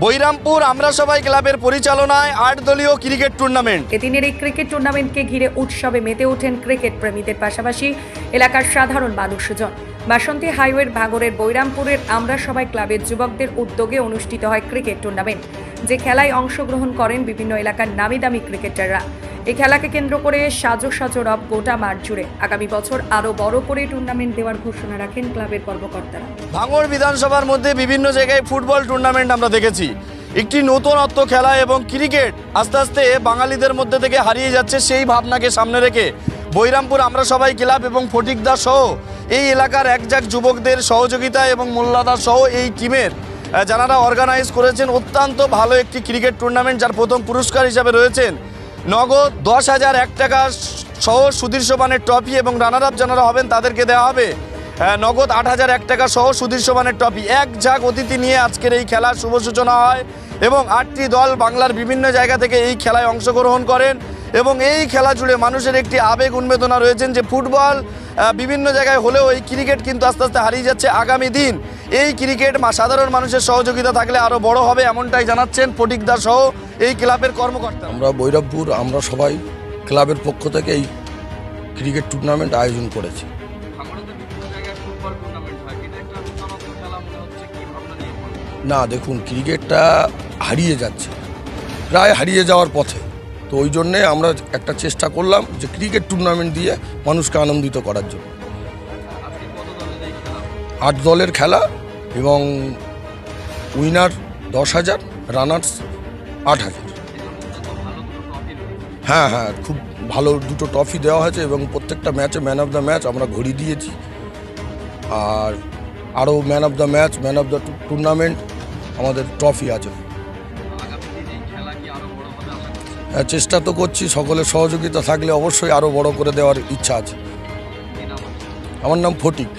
বৈরামপুর আমরা সবাই ক্লাবের পরিচালনায় 8 দলীয় ক্রিকেট টুর্নামেন্ট। এদিনের এই ক্রিকেট টুর্নামেন্টকে ঘিরে উৎসবে মেতে ওঠেন ক্রিকেট প্রেমীদের পাশাপাশি এলাকার সাধারণ মানুষজন। বাসন্তী হাইওয়ের ভাঙড়ের বৈরামপুরের আমরা সবাই ক্লাবের যুবকদের উদ্যোগে অনুষ্ঠিত হয় ক্রিকেট টুর্নামেন্ট, যে খেলায় অংশগ্রহণ করেন বিভিন্ন এলাকার নামি দামি ক্রিকেটাররা। এই খেলাকে কেন্দ্র করে সাজো সাজো রব গোটা মাঠ জুড়ে। আগামী বছর আরও বড় করে টুর্নামেন্ট দেওয়ার ঘোষণা রাখেন ক্লাবের কর্মকর্তারা। ভাঙড় বিধানসভার মধ্যে বিভিন্ন জায়গায় ফুটবল টুর্নামেন্ট আমরা দেখেছি। একটি নতুনত্ব খেলা এবং ক্রিকেট আস্তে আস্তে বাঙালিদের মধ্যে থেকে হারিয়ে যাচ্ছে, সেই ভাবনাকে সামনে রেখে বৈরামপুর আমরা সবাই ক্লাব এবং ফটিকদা সহ এই এলাকার একজাক যুবকদের সহযোগিতা এবং মোল্লাদা সহ এই টিমের যারা অর্গানাইজ করেছেন অত্যন্ত ভালো একটি ক্রিকেট টুর্নামেন্ট, যার প্রথম পুরস্কার হিসাবে রয়েছেন নগদ 10,001 টাকা সহ সুধীর সোপানের ট্রফি, এবং রানার আপ যারা হবেন তাদেরকে দেওয়া হবে নগদ 8,001 টাকা সহ সুধীর সোপানের ট্রফি। এক ঝাঁক অতিথি নিয়ে আজকের এই খেলার শুভ সূচনা হয় এবং 8টি দল বাংলার বিভিন্ন জায়গা থেকে এই খেলায় অংশগ্রহণ করেন এবং এই খেলা জুড়ে মানুষের একটি আবেগ উন্মেদনা রয়েছেন যে ফুটবল বিভিন্ন জায়গায় হলেও এই ক্রিকেট কিন্তু আস্তে আস্তে হারিয়ে যাচ্ছে। আগামী দিন এই ক্রিকেট সাধারণ মানুষের সহযোগিতা থাকলে আরও বড় হবে, এমনটাই জানাচ্ছেন ফটিকদা সহ এই ক্লাবের কর্মকর্তা। আমরা বৈরামপুর আমরা সবাই ক্লাবের পক্ষ থেকে এই ক্রিকেট টুর্নামেন্ট আয়োজন করেছি। না দেখুন, ক্রিকেটটা হারিয়ে যাচ্ছে, প্রায় হারিয়ে যাওয়ার পথে। তো ওই জন্যে আমরা একটা চেষ্টা করলাম যে ক্রিকেট টুর্নামেন্ট দিয়ে মানুষকে আনন্দিত করার জন্য। 8 দলের খেলা এবং উইনার 10,000, রানার্স 8,000। হ্যাঁ, খুব ভালো দুটো ট্রফি দেওয়া হয়েছে এবং প্রত্যেকটা ম্যাচে ম্যান অফ দ্য ম্যাচ আমরা ঘড়ি দিয়েছি। আর আরও man of the match, man of the tournament আমাদের ট্রফি আছে। হ্যাঁ, চেষ্টা তো করছি, সকলের সহযোগিতা থাকলে অবশ্যই আরও বড় করে দেওয়ার ইচ্ছা আছে। আমার নাম ফটিক।